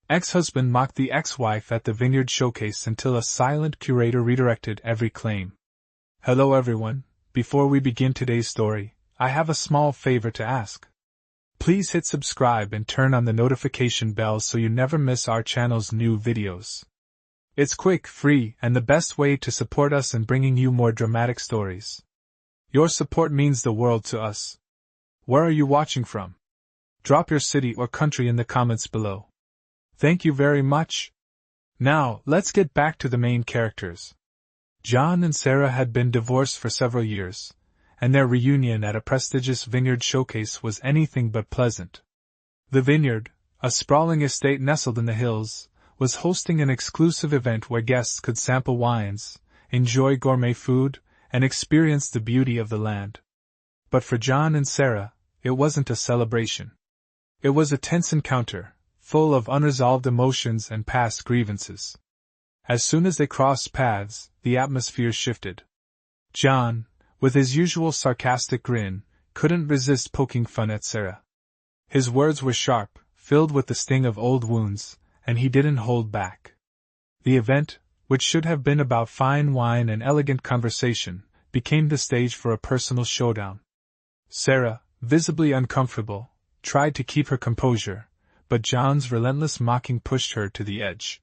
Ex-husband mocked the ex-wife at the Vineyard showcase until a silent curator redirected every claim. Hello everyone, before we begin today's story, I have a small favor to ask. Please hit subscribe and turn on the notification bell so you never miss our channel's new videos. It's quick, free, and the best way to support us in bringing you more dramatic stories. Your support means the world to us. Where are you watching from? Drop your city or country in the comments below. Thank you very much. Now, let's get back to the main characters. John and Sarah had been divorced for several years, and their reunion at a prestigious vineyard showcase was anything but pleasant. The Vineyard, a sprawling estate nestled in the hills, was hosting an exclusive event where guests could sample wines, enjoy gourmet food, and experience the beauty of the land. But for John and Sarah, it wasn't a celebration. It was a tense encounter, full of unresolved emotions and past grievances. As soon as they crossed paths, the atmosphere shifted. John, with his usual sarcastic grin, couldn't resist poking fun at Sarah. His words were sharp, filled with the sting of old wounds, and he didn't hold back. The event, which should have been about fine wine and elegant conversation, became the stage for a personal showdown. Sarah, visibly uncomfortable, tried to keep her composure, but John's relentless mocking pushed her to the edge.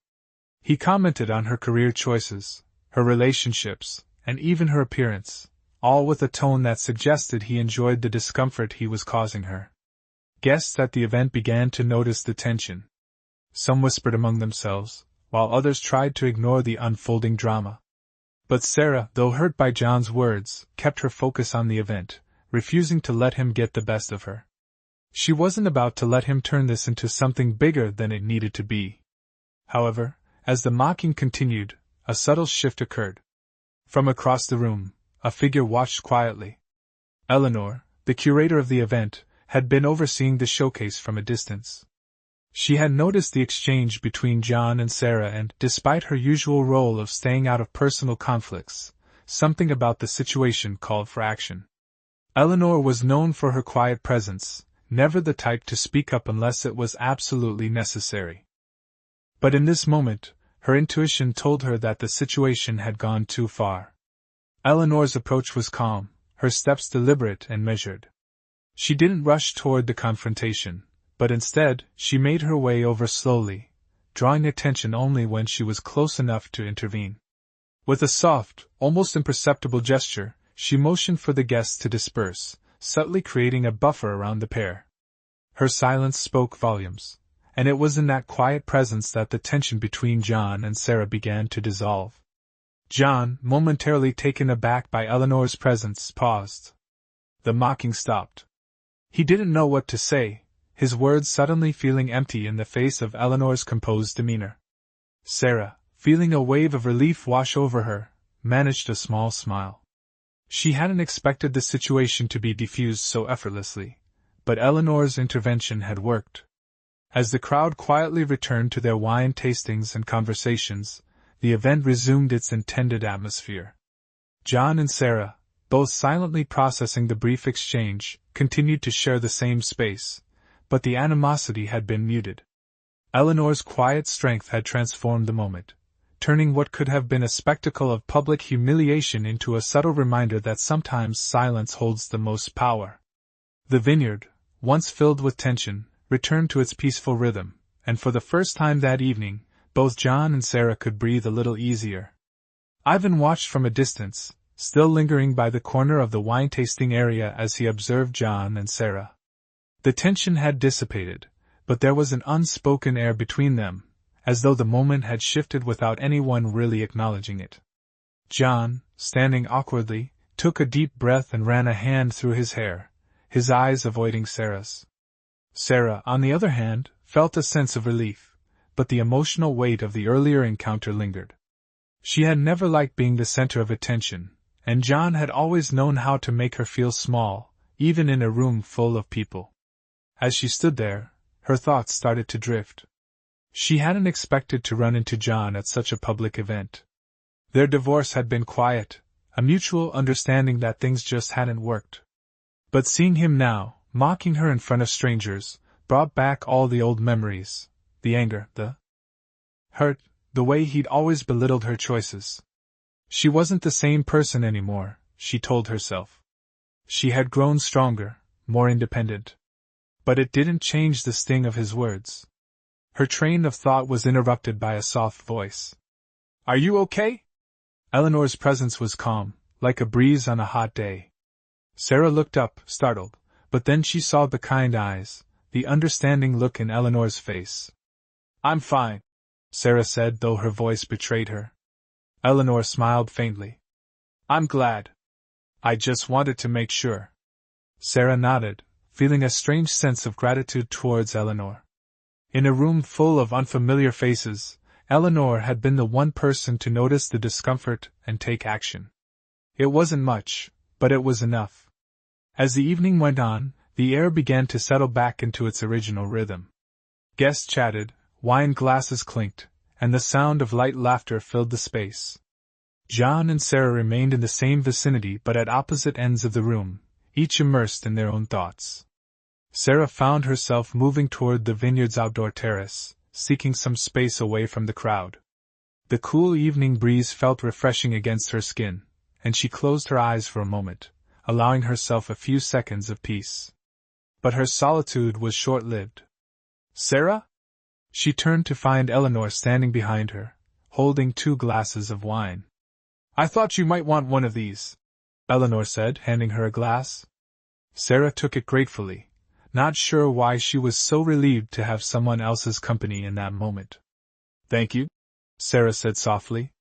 He commented on her career choices, her relationships, and even her appearance, all with a tone that suggested he enjoyed the discomfort he was causing her. Guests at the event began to notice the tension. Some whispered among themselves, while others tried to ignore the unfolding drama. But Sarah, though hurt by John's words, kept her focus on the event, refusing to let him get the best of her. She wasn't about to let him turn this into something bigger than it needed to be. However, as the mocking continued, a subtle shift occurred. From across the room, a figure watched quietly. Eleanor, the curator of the event, had been overseeing the showcase from a distance. She had noticed the exchange between John and Sarah and, despite her usual role of staying out of personal conflicts, something about the situation called for action. Eleanor was known for her quiet presence, never the type to speak up unless it was absolutely necessary. But in this moment, her intuition told her that the situation had gone too far. Eleanor's approach was calm, her steps deliberate and measured. She didn't rush toward the confrontation, but instead, she made her way over slowly, drawing attention only when she was close enough to intervene. With a soft, almost imperceptible gesture, she motioned for the guests to disperse, subtly creating a buffer around the pair. Her silence spoke volumes, and it was in that quiet presence that the tension between John and Sarah began to dissolve. John, momentarily taken aback by Eleanor's presence, paused. The mocking stopped. He didn't know what to say, his words suddenly feeling empty in the face of Eleanor's composed demeanor. Sarah, feeling a wave of relief wash over her, managed a small smile. She hadn't expected the situation to be diffused so effortlessly, but Eleanor's intervention had worked. As the crowd quietly returned to their wine tastings and conversations, the event resumed its intended atmosphere. John and Sarah, both silently processing the brief exchange, continued to share the same space, but the animosity had been muted. Eleanor's quiet strength had transformed the moment, turning what could have been a spectacle of public humiliation into a subtle reminder that sometimes silence holds the most power. The Vineyard, once filled with tension, returned to its peaceful rhythm, and for the first time that evening, both John and Sarah could breathe a little easier. Ivan watched from a distance, still lingering by the corner of the wine-tasting area as he observed John and Sarah. The tension had dissipated, but there was an unspoken air between them, as though the moment had shifted without anyone really acknowledging it. John, standing awkwardly, took a deep breath and ran a hand through his hair, his eyes avoiding Sarah's. Sarah, on the other hand, felt a sense of relief, but the emotional weight of the earlier encounter lingered. She had never liked being the center of attention, and John had always known how to make her feel small, even in a room full of people. As she stood there, her thoughts started to drift. She hadn't expected to run into John at such a public event. Their divorce had been quiet, a mutual understanding that things just hadn't worked. But seeing him now, mocking her in front of strangers, brought back all the old memories, the anger, the hurt, the way he'd always belittled her choices. She wasn't the same person anymore, she told herself. She had grown stronger, more independent. But it didn't change the sting of his words. Her train of thought was interrupted by a soft voice. "Are you okay?" Eleanor's presence was calm, like a breeze on a hot day. Sarah looked up, startled, but then she saw the kind eyes, the understanding look in Eleanor's face. "I'm fine," Sarah said, though her voice betrayed her. Eleanor smiled faintly. "I'm glad. I just wanted to make sure." Sarah nodded, feeling a strange sense of gratitude towards Eleanor. In a room full of unfamiliar faces, Eleanor had been the one person to notice the discomfort and take action. It wasn't much, but it was enough. As the evening went on, the air began to settle back into its original rhythm. Guests chatted, wine glasses clinked, and the sound of light laughter filled the space. John and Sarah remained in the same vicinity but at opposite ends of the room, each immersed in their own thoughts. Sarah found herself moving toward the Vineyard's outdoor terrace, seeking some space away from the crowd. The cool evening breeze felt refreshing against her skin, and she closed her eyes for a moment, allowing herself a few seconds of peace. But her solitude was short-lived. "Sarah?" She turned to find Eleanor standing behind her, holding 2 glasses of wine. "I thought you might want one of these," Eleanor said, handing her a glass. Sarah took it gratefully, not sure why she was so relieved to have someone else's company in that moment. "Thank you," Sarah said softly.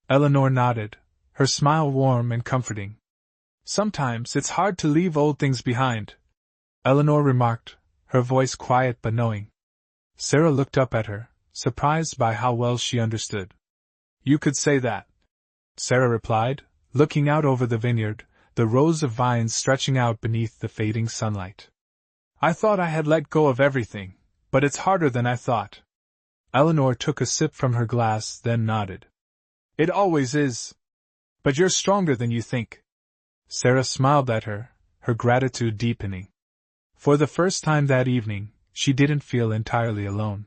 Eleanor nodded, her smile warm and comforting. "Sometimes it's hard to leave old things behind," Eleanor remarked, her voice quiet but knowing. Sarah looked up at her, surprised by how well she understood. "You could say that," Sarah replied, looking out over the vineyard, the rows of vines stretching out beneath the fading sunlight. "I thought I had let go of everything, but it's harder than I thought." Eleanor took a sip from her glass, then nodded. "It always is. But you're stronger than you think." Sarah smiled at her, her gratitude deepening. For the first time that evening, she didn't feel entirely alone.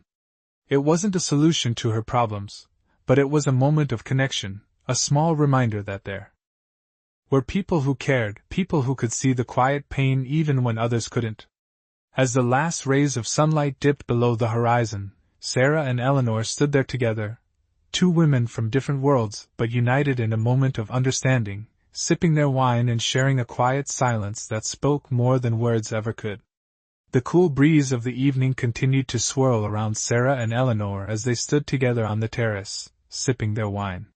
It wasn't a solution to her problems, but it was a moment of connection, a small reminder that there were people who cared, people who could see the quiet pain even when others couldn't. As the last rays of sunlight dipped below the horizon, Sarah and Eleanor stood there together, 2 women from different worlds but united in a moment of understanding, sipping their wine and sharing a quiet silence that spoke more than words ever could. The cool breeze of the evening continued to swirl around Sarah and Eleanor as they stood together on the terrace, sipping their wine.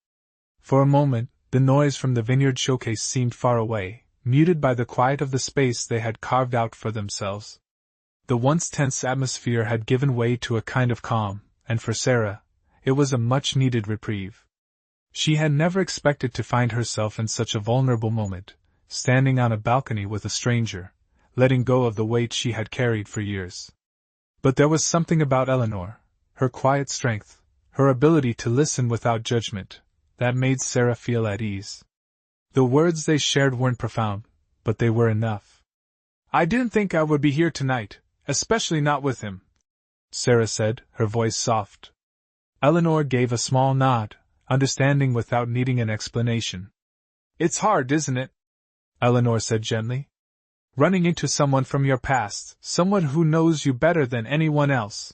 For a moment, the noise from the Vineyard showcase seemed far away, muted by the quiet of the space they had carved out for themselves. The once tense atmosphere had given way to a kind of calm, and for Sarah, it was a much-needed reprieve. She had never expected to find herself in such a vulnerable moment, standing on a balcony with a stranger, letting go of the weight she had carried for years. But there was something about Eleanor, her quiet strength, her ability to listen without judgment, that made Sarah feel at ease. The words they shared weren't profound, but they were enough. "I didn't think I would be here tonight, especially not with him," Sarah said, her voice soft. Eleanor gave a small nod, understanding without needing an explanation. "It's hard, isn't it?" Eleanor said gently. "Running into someone from your past, someone who knows you better than anyone else."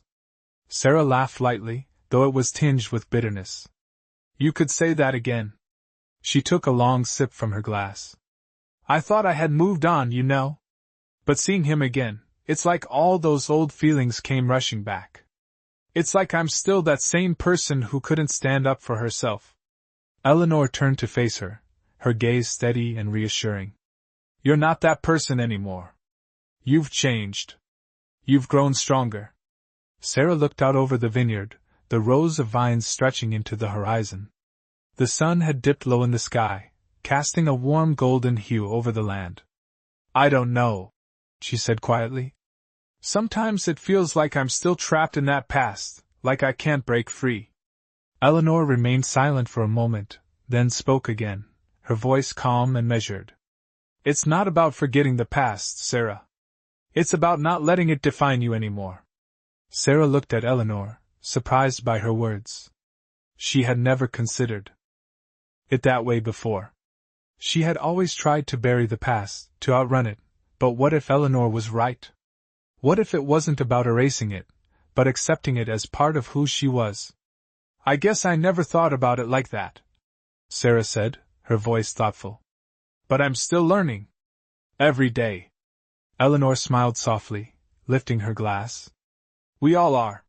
Sarah laughed lightly, though it was tinged with bitterness. "You could say that again." She took a long sip from her glass. "I thought I had moved on, you know. But seeing him again, it's like all those old feelings came rushing back. It's like I'm still that same person who couldn't stand up for herself." Eleanor turned to face her, her gaze steady and reassuring. "You're not that person anymore. You've changed. You've grown stronger." Sarah looked out over the vineyard, the rows of vines stretching into the horizon. The sun had dipped low in the sky, casting a warm golden hue over the land. "I don't know," she said quietly. "Sometimes it feels like I'm still trapped in that past, like I can't break free." Eleanor remained silent for a moment, then spoke again, her voice calm and measured. "It's not about forgetting the past, Sarah. It's about not letting it define you anymore." Sarah looked at Eleanor, surprised by her words. She had never considered it that way before. She had always tried to bury the past, to outrun it, but what if Eleanor was right? What if it wasn't about erasing it, but accepting it as part of who she was? I guess I never thought about it like that, Sarah said, her voice thoughtful. But I'm still learning. Every day. Eleanor smiled softly, lifting her glass. We all are.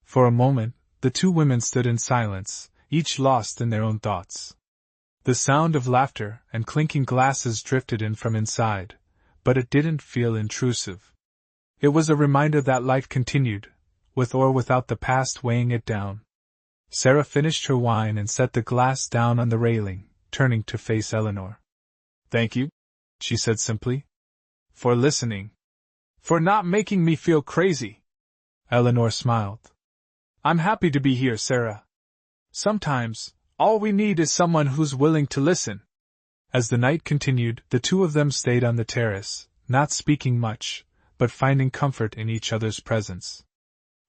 For a moment, the two women stood in silence, each lost in their own thoughts. The sound of laughter and clinking glasses drifted in from inside, but it didn't feel intrusive. It was a reminder that life continued, with or without the past weighing it down. Sarah finished her wine and set the glass down on the railing, turning to face Eleanor. Thank you, she said simply. For listening. For not making me feel crazy. Eleanor smiled. I'm happy to be here, Sarah. Sometimes, all we need is someone who's willing to listen. As the night continued, the two of them stayed on the terrace, not speaking much, but finding comfort in each other's presence.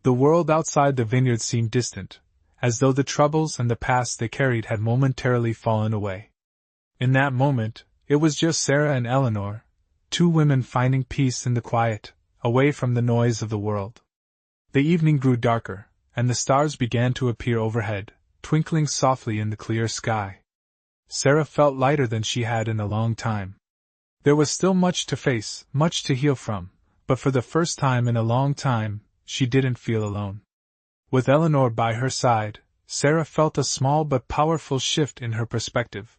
The world outside the vineyard seemed distant, as though the troubles and the past they carried had momentarily fallen away. In that moment, it was just Sarah and Eleanor, two women finding peace in the quiet, away from the noise of the world. The evening grew darker, and the stars began to appear overhead, twinkling softly in the clear sky. Sarah felt lighter than she had in a long time. There was still much to face, much to heal from, but for the first time in a long time, she didn't feel alone. With Eleanor by her side, Sarah felt a small but powerful shift in her perspective.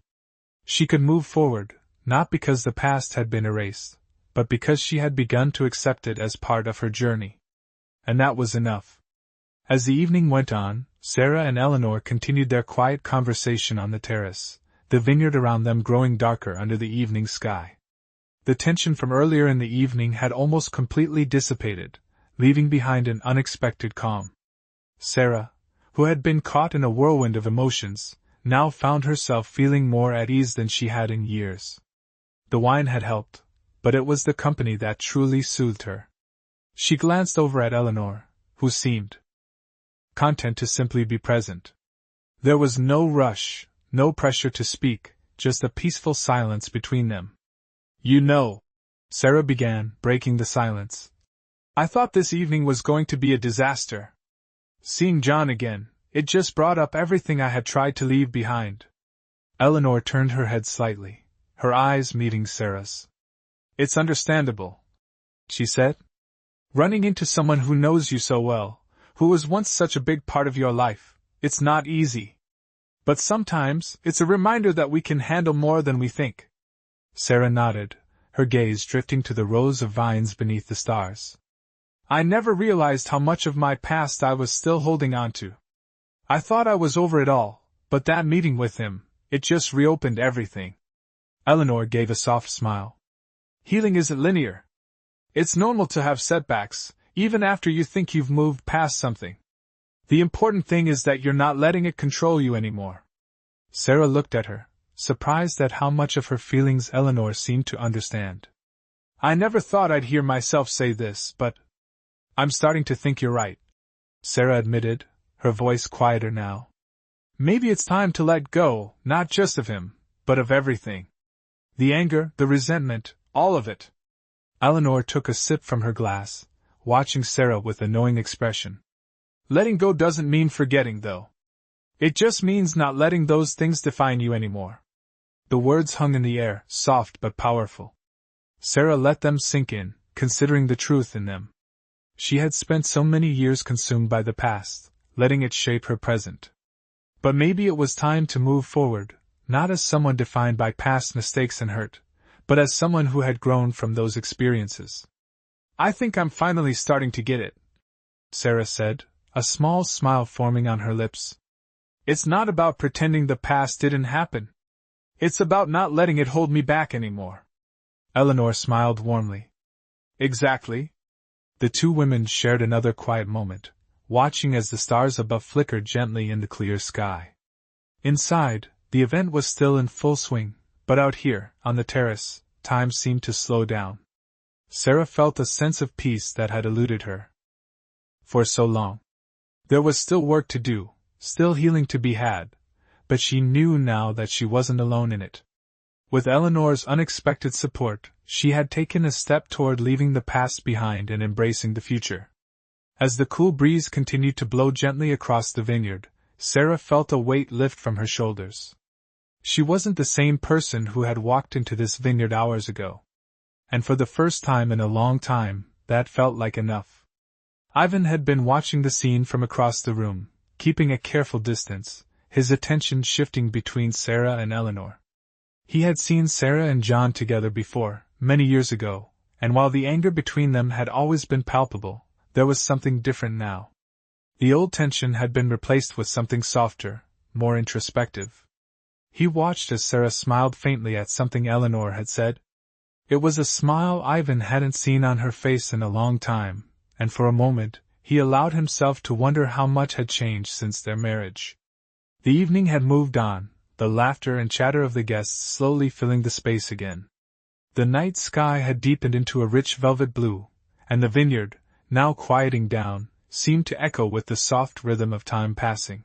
She could move forward, not because the past had been erased, but because she had begun to accept it as part of her journey. And that was enough. As the evening went on, Sarah and Eleanor continued their quiet conversation on the terrace, the vineyard around them growing darker under the evening sky. The tension from earlier in the evening had almost completely dissipated, leaving behind an unexpected calm. Sarah, who had been caught in a whirlwind of emotions, now found herself feeling more at ease than she had in years. The wine had helped, but it was the company that truly soothed her. She glanced over at Eleanor, who seemed content to simply be present. There was no rush, no pressure to speak, just a peaceful silence between them. You know, Sarah began, breaking the silence. I thought this evening was going to be a disaster. Seeing John again, it just brought up everything I had tried to leave behind. Eleanor turned her head slightly, her eyes meeting Sarah's. It's understandable, she said. Running into someone who knows you so well, who was once such a big part of your life, it's not easy. But sometimes, it's a reminder that we can handle more than we think. Sarah nodded, her gaze drifting to the rows of vines beneath the stars. I never realized how much of my past I was still holding on to. I thought I was over it all, but that meeting with him, it just reopened everything. Eleanor gave a soft smile. Healing isn't linear. It's normal to have setbacks, even after you think you've moved past something. The important thing is that you're not letting it control you anymore. Sarah looked at her, surprised at how much of her feelings Eleanor seemed to understand. I never thought I'd hear myself say this, but I'm starting to think you're right, Sarah admitted, her voice quieter now. Maybe it's time to let go, not just of him, but of everything. The anger, the resentment, all of it. Eleanor took a sip from her glass, watching Sarah with a knowing expression. Letting go doesn't mean forgetting, though. It just means not letting those things define you anymore. The words hung in the air, soft but powerful. Sarah let them sink in, considering the truth in them. She had spent so many years consumed by the past, letting it shape her present. But maybe it was time to move forward, not as someone defined by past mistakes and hurt, but as someone who had grown from those experiences. I think I'm finally starting to get it, Sarah said, a small smile forming on her lips. It's not about pretending the past didn't happen. It's about not letting it hold me back anymore. Eleanor smiled warmly. Exactly. The two women shared another quiet moment, watching as the stars above flickered gently in the clear sky. Inside, the event was still in full swing, but out here, on the terrace, time seemed to slow down. Sarah felt a sense of peace that had eluded her for so long. There was still work to do, still healing to be had, but she knew now that she wasn't alone in it. With Eleanor's unexpected support, she had taken a step toward leaving the past behind and embracing the future. As the cool breeze continued to blow gently across the vineyard, Sarah felt a weight lift from her shoulders. She wasn't the same person who had walked into this vineyard hours ago. And for the first time in a long time, that felt like enough. Ivan had been watching the scene from across the room, keeping a careful distance, his attention shifting between Sarah and Eleanor. He had seen Sarah and John together before, many years ago, and while the anger between them had always been palpable, there was something different now. The old tension had been replaced with something softer, more introspective. He watched as Sarah smiled faintly at something Eleanor had said. It was a smile Ivan hadn't seen on her face in a long time, and for a moment, he allowed himself to wonder how much had changed since their marriage. The evening had moved on, the laughter and chatter of the guests slowly filling the space again. The night sky had deepened into a rich velvet blue, and the vineyard, now quieting down, seemed to echo with the soft rhythm of time passing.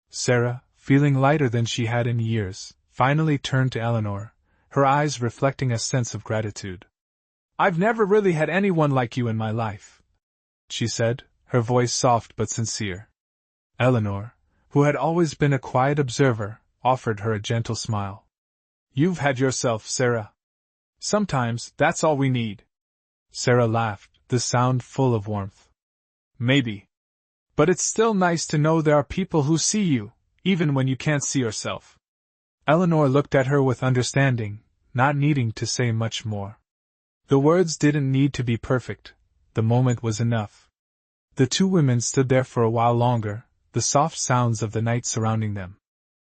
Sarah, feeling lighter than she had in years, finally turned to Eleanor, her eyes reflecting a sense of gratitude. "I've never really had anyone like you in my life," she said, her voice soft but sincere. Eleanor, who had always been a quiet observer, offered her a gentle smile. "You've had yourself, Sarah. Sometimes, that's all we need." Sarah laughed, the sound full of warmth. "Maybe. But it's still nice to know there are people who see you, even when you can't see yourself." Eleanor looked at her with understanding, not needing to say much more. The words didn't need to be perfect, the moment was enough. The two women stood there for a while longer, the soft sounds of the night surrounding them.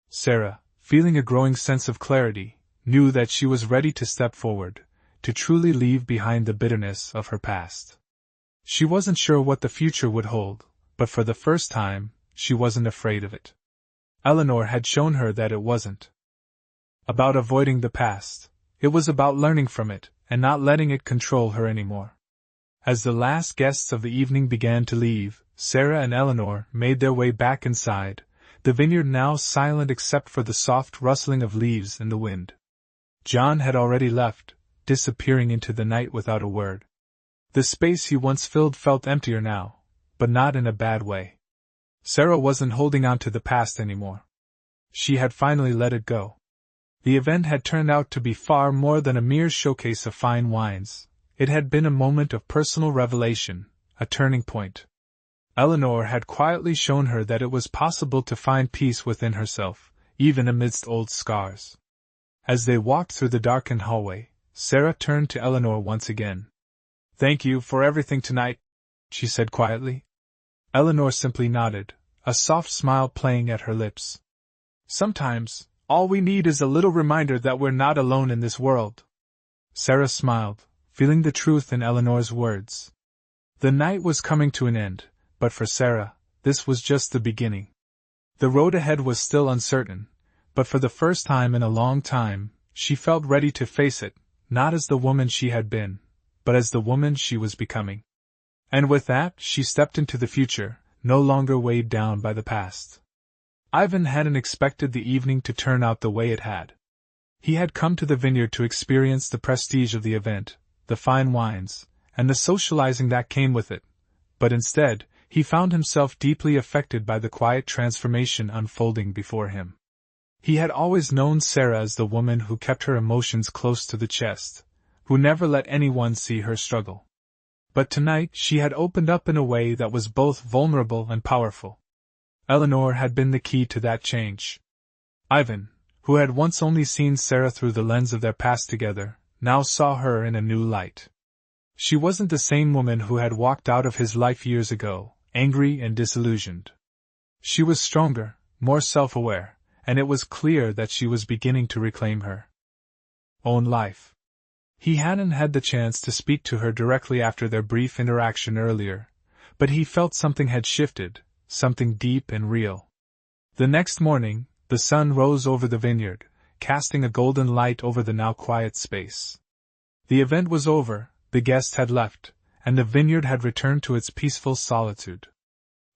Sarah, feeling a growing sense of clarity, knew that she was ready to step forward, to truly leave behind the bitterness of her past. She wasn't sure what the future would hold, but for the first time, she wasn't afraid of it. Eleanor had shown her that it wasn't about avoiding the past, it was about learning from it, and not letting it control her anymore. As the last guests of the evening began to leave, Sarah and Eleanor made their way back inside, the vineyard now silent except for the soft rustling of leaves in the wind. John had already left, disappearing into the night without a word. The space he once filled felt emptier now, but not in a bad way. Sarah wasn't holding on to the past anymore. She had finally let it go. The event had turned out to be far more than a mere showcase of fine wines. It had been a moment of personal revelation, a turning point. Eleanor had quietly shown her that it was possible to find peace within herself, even amidst old scars. As they walked through the darkened hallway, Sarah turned to Eleanor once again. "Thank you for everything tonight," she said quietly. Eleanor simply nodded, a soft smile playing at her lips. "Sometimes, all we need is a little reminder that we're not alone in this world." Sarah smiled, feeling the truth in Eleanor's words. The night was coming to an end, but for Sarah, this was just the beginning. The road ahead was still uncertain, but for the first time in a long time, she felt ready to face it, not as the woman she had been, but as the woman she was becoming. And with that, she stepped into the future, no longer weighed down by the past. Ivan hadn't expected the evening to turn out the way it had. He had come to the vineyard to experience the prestige of the event, the fine wines, and the socializing that came with it, but instead, he found himself deeply affected by the quiet transformation unfolding before him. He had always known Sarah as the woman who kept her emotions close to the chest, who never let anyone see her struggle. But tonight she had opened up in a way that was both vulnerable and powerful. Eleanor had been the key to that change. Ivan, who had once only seen Sarah through the lens of their past together, now saw her in a new light. She wasn't the same woman who had walked out of his life years ago, angry and disillusioned. She was stronger, more self-aware, and it was clear that she was beginning to reclaim her own life. He hadn't had the chance to speak to her directly after their brief interaction earlier, but he felt something had shifted, something deep and real. The next morning, the sun rose over the vineyard, casting a golden light over the now quiet space. The event was over, the guests had left, and the vineyard had returned to its peaceful solitude.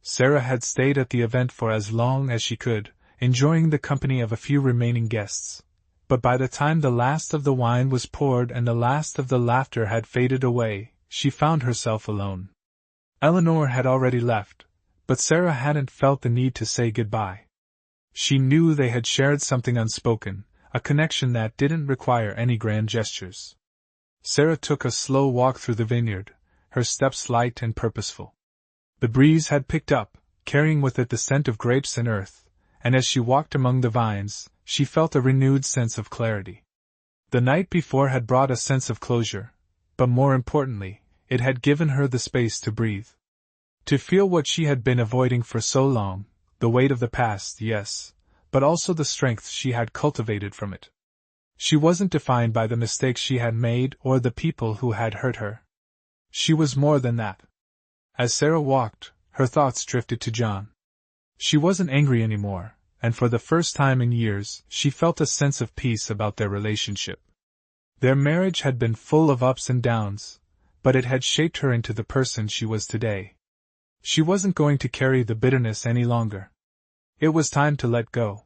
Sarah had stayed at the event for as long as she could, enjoying the company of a few remaining guests. But by the time the last of the wine was poured and the last of the laughter had faded away, she found herself alone. Eleanor had already left, but Sarah hadn't felt the need to say goodbye. She knew they had shared something unspoken, a connection that didn't require any grand gestures. Sarah took a slow walk through the vineyard, her steps light and purposeful. The breeze had picked up, carrying with it the scent of grapes and earth, and as she walked among the vines, she felt a renewed sense of clarity. The night before had brought a sense of closure, but more importantly, it had given her the space to breathe. To feel what she had been avoiding for so long, the weight of the past, yes, but also the strength she had cultivated from it. She wasn't defined by the mistakes she had made or the people who had hurt her. She was more than that. As Sarah walked, her thoughts drifted to John. She wasn't angry anymore, and for the first time in years, she felt a sense of peace about their relationship. Their marriage had been full of ups and downs, but it had shaped her into the person she was today. She wasn't going to carry the bitterness any longer. It was time to let go.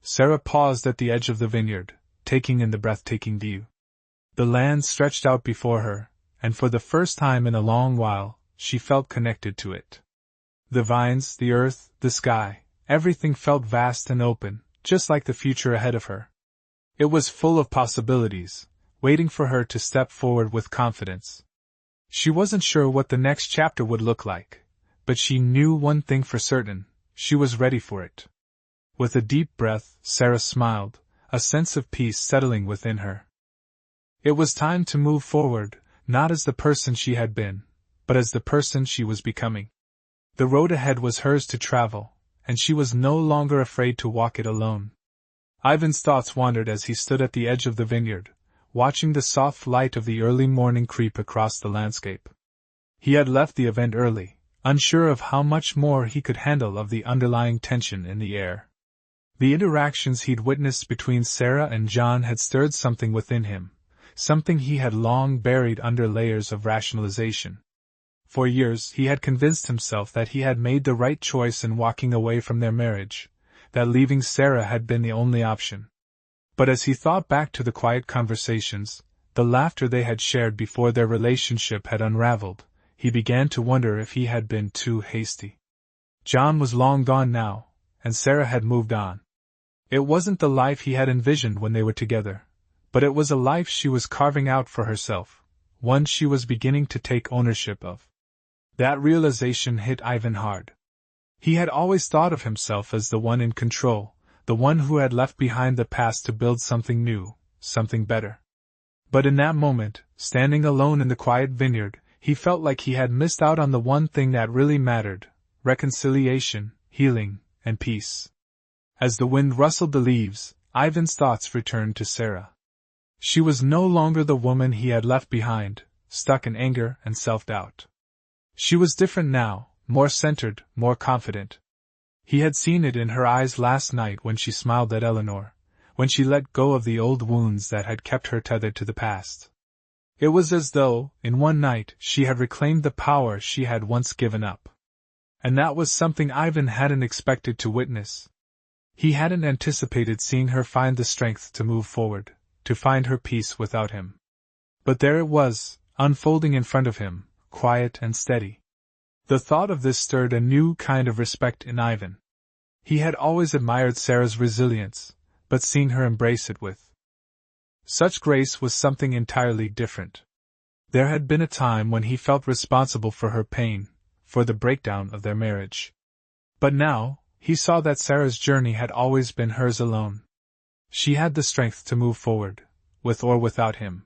Sarah paused at the edge of the vineyard, taking in the breathtaking view. The land stretched out before her, and for the first time in a long while, she felt connected to it. The vines, the earth, the sky, everything felt vast and open, just like the future ahead of her. It was full of possibilities, waiting for her to step forward with confidence. She wasn't sure what the next chapter would look like, but she knew one thing for certain: she was ready for it. With a deep breath, Sarah smiled, a sense of peace settling within her. It was time to move forward, not as the person she had been, but as the person she was becoming. The road ahead was hers to travel, and she was no longer afraid to walk it alone. Ivan's thoughts wandered as he stood at the edge of the vineyard, watching the soft light of the early morning creep across the landscape. He had left the event early, unsure of how much more he could handle of the underlying tension in the air. The interactions he'd witnessed between Sarah and John had stirred something within him, something he had long buried under layers of rationalization. For years he had convinced himself that he had made the right choice in walking away from their marriage, that leaving Sarah had been the only option. But as he thought back to the quiet conversations, the laughter they had shared before their relationship had unraveled, he began to wonder if he had been too hasty. John was long gone now, and Sarah had moved on. It wasn't the life he had envisioned when they were together, but it was a life she was carving out for herself, one she was beginning to take ownership of. That realization hit Ivan hard. He had always thought of himself as the one in control, the one who had left behind the past to build something new, something better. But in that moment, standing alone in the quiet vineyard, he felt like he had missed out on the one thing that really mattered: reconciliation, healing, and peace. As the wind rustled the leaves, Ivan's thoughts returned to Sarah. She was no longer the woman he had left behind, stuck in anger and self-doubt. She was different now, more centered, more confident. He had seen it in her eyes last night when she smiled at Eleanor, when she let go of the old wounds that had kept her tethered to the past. It was as though, in one night, she had reclaimed the power she had once given up. And that was something Ivan hadn't expected to witness. He hadn't anticipated seeing her find the strength to move forward, to find her peace without him. But there it was, unfolding in front of him, quiet and steady. The thought of this stirred a new kind of respect in Ivan. He had always admired Sarah's resilience, but seeing her embrace it with such grace was something entirely different. There had been a time when he felt responsible for her pain, for the breakdown of their marriage. But now, he saw that Sarah's journey had always been hers alone. She had the strength to move forward, with or without him.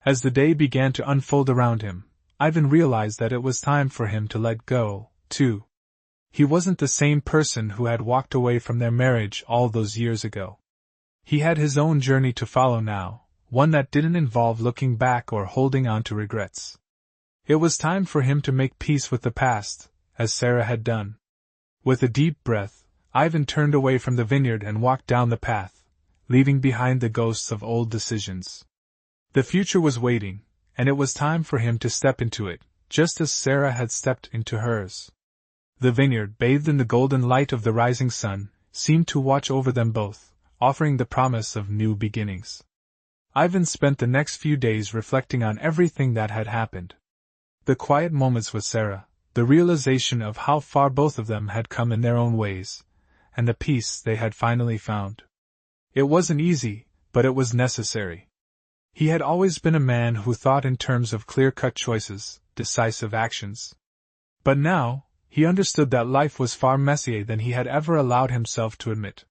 As the day began to unfold around him, Ivan realized that it was time for him to let go, too. He wasn't the same person who had walked away from their marriage all those years ago. He had his own journey to follow now, one that didn't involve looking back or holding on to regrets. It was time for him to make peace with the past, as Sarah had done. With a deep breath, Ivan turned away from the vineyard and walked down the path, leaving behind the ghosts of old decisions. The future was waiting, and it was time for him to step into it, just as Sarah had stepped into hers. The vineyard, bathed in the golden light of the rising sun, seemed to watch over them both, offering the promise of new beginnings. Ivan spent the next few days reflecting on everything that had happened. The quiet moments with Sarah, the realization of how far both of them had come in their own ways, and the peace they had finally found. It wasn't easy, but it was necessary. He had always been a man who thought in terms of clear-cut choices, decisive actions. But now, he understood that life was far messier than he had ever allowed himself to admit.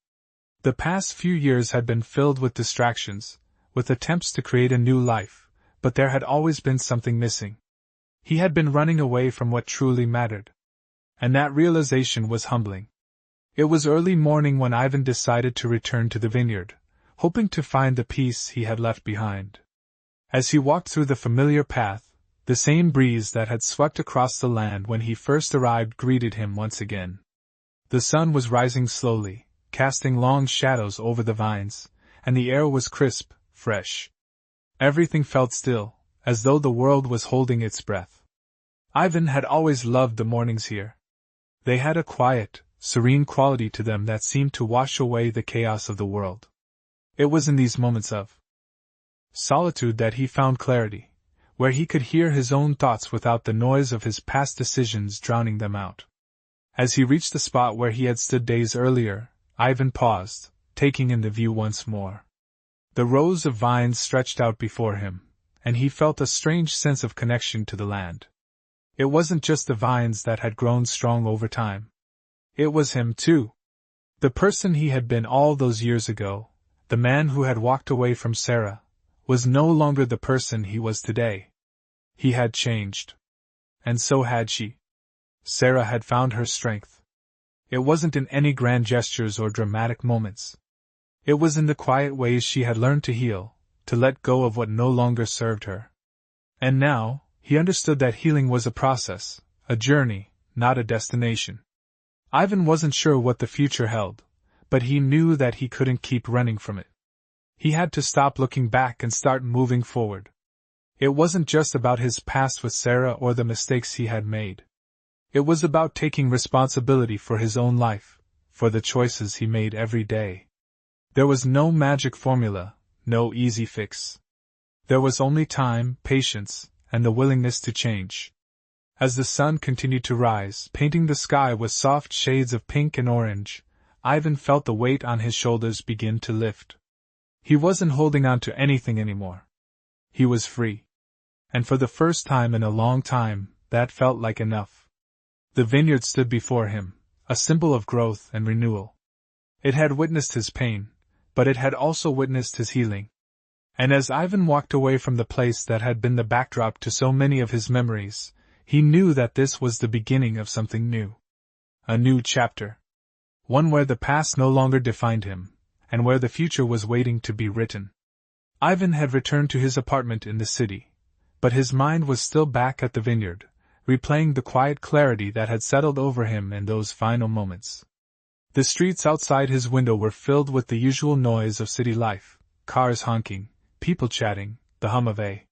The past few years had been filled with distractions, with attempts to create a new life, but there had always been something missing. He had been running away from what truly mattered. And that realization was humbling. It was early morning when Ivan decided to return to the vineyard, hoping to find the peace he had left behind. As he walked through the familiar path, the same breeze that had swept across the land when he first arrived greeted him once again. The sun was rising slowly, casting long shadows over the vines, and the air was crisp, fresh. Everything felt still, as though the world was holding its breath. Ivan had always loved the mornings here. They had a quiet, serene quality to them that seemed to wash away the chaos of the world. It was in these moments of solitude that he found clarity, where he could hear his own thoughts without the noise of his past decisions drowning them out. As he reached the spot where he had stood days earlier, Ivan paused, taking in the view once more. The rows of vines stretched out before him, and he felt a strange sense of connection to the land. It wasn't just the vines that had grown strong over time. It was him too. The person he had been all those years ago, the man who had walked away from Sarah, was no longer the person he was today. He had changed. And so had she. Sarah had found her strength. It wasn't in any grand gestures or dramatic moments. It was in the quiet ways she had learned to heal, to let go of what no longer served her. And now, he understood that healing was a process, a journey, not a destination. Ivan wasn't sure what the future held, but he knew that he couldn't keep running from it. He had to stop looking back and start moving forward. It wasn't just about his past with Sarah or the mistakes he had made. It was about taking responsibility for his own life, for the choices he made every day. There was no magic formula, no easy fix. There was only time, patience, and the willingness to change. As the sun continued to rise, painting the sky with soft shades of pink and orange, Ivan felt the weight on his shoulders begin to lift. He wasn't holding on to anything anymore. He was free. And for the first time in a long time, that felt like enough. The vineyard stood before him, a symbol of growth and renewal. It had witnessed his pain, but it had also witnessed his healing. And as Ivan walked away from the place that had been the backdrop to so many of his memories, he knew that this was the beginning of something new. A new chapter. One where the past no longer defined him, and where the future was waiting to be written. Ivan had returned to his apartment in the city, but his mind was still back at the vineyard, replaying the quiet clarity that had settled over him in those final moments. The streets outside his window were filled with the usual noise of city life, cars honking, people chatting, the hum of a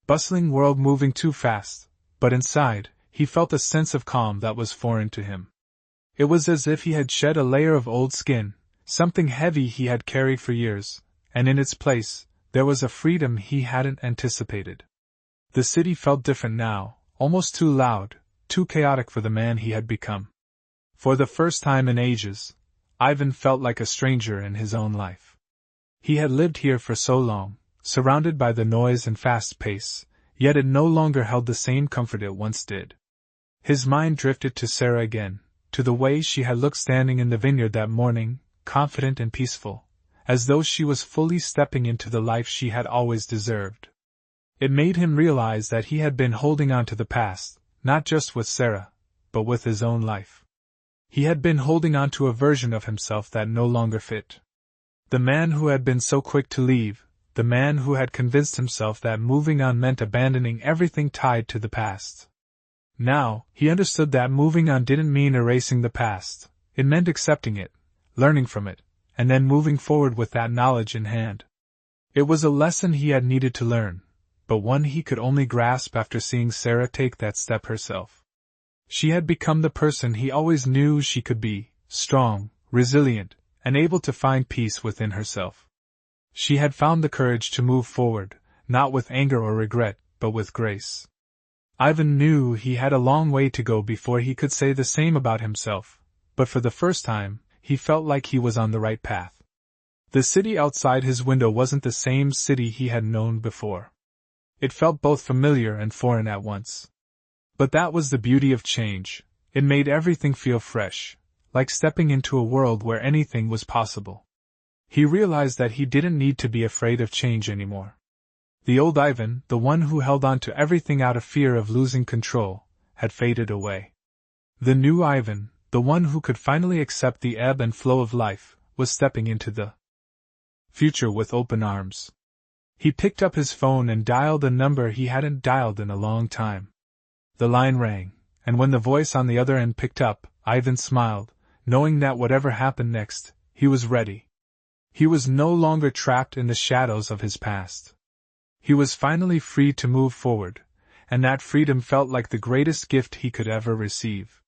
bustling world moving too fast, but inside, he felt a sense of calm that was foreign to him. It was as if he had shed a layer of old skin, something heavy he had carried for years, and in its place, there was a freedom he hadn't anticipated. The city felt different now, almost too loud, too chaotic for the man he had become. For the first time in ages, Ivan felt like a stranger in his own life. He had lived here for so long, surrounded by the noise and fast pace, yet it no longer held the same comfort it once did. His mind drifted to Sarah again, to the way she had looked standing in the vineyard that morning, confident and peaceful, as though she was fully stepping into the life she had always deserved. It made him realize that he had been holding on to the past, not just with Sarah, but with his own life. He had been holding on to a version of himself that no longer fit. The man who had been so quick to leave, the man who had convinced himself that moving on meant abandoning everything tied to the past. Now, he understood that moving on didn't mean erasing the past, it meant accepting it, learning from it, and then moving forward with that knowledge in hand. It was a lesson he had needed to learn, but one he could only grasp after seeing Sarah take that step herself. She had become the person he always knew she could be, strong, resilient, and able to find peace within herself. She had found the courage to move forward, not with anger or regret, but with grace. Ivan knew he had a long way to go before he could say the same about himself, but for the first time, he felt like he was on the right path. The city outside his window wasn't the same city he had known before. It felt both familiar and foreign at once. But that was the beauty of change. It made everything feel fresh, like stepping into a world where anything was possible. He realized that he didn't need to be afraid of change anymore. The old Ivan, the one who held on to everything out of fear of losing control, had faded away. The new Ivan, the one who could finally accept the ebb and flow of life, was stepping into the future with open arms. He picked up his phone and dialed a number he hadn't dialed in a long time. The line rang, and when the voice on the other end picked up, Ivan smiled, knowing that whatever happened next, he was ready. He was no longer trapped in the shadows of his past. He was finally free to move forward, and that freedom felt like the greatest gift he could ever receive.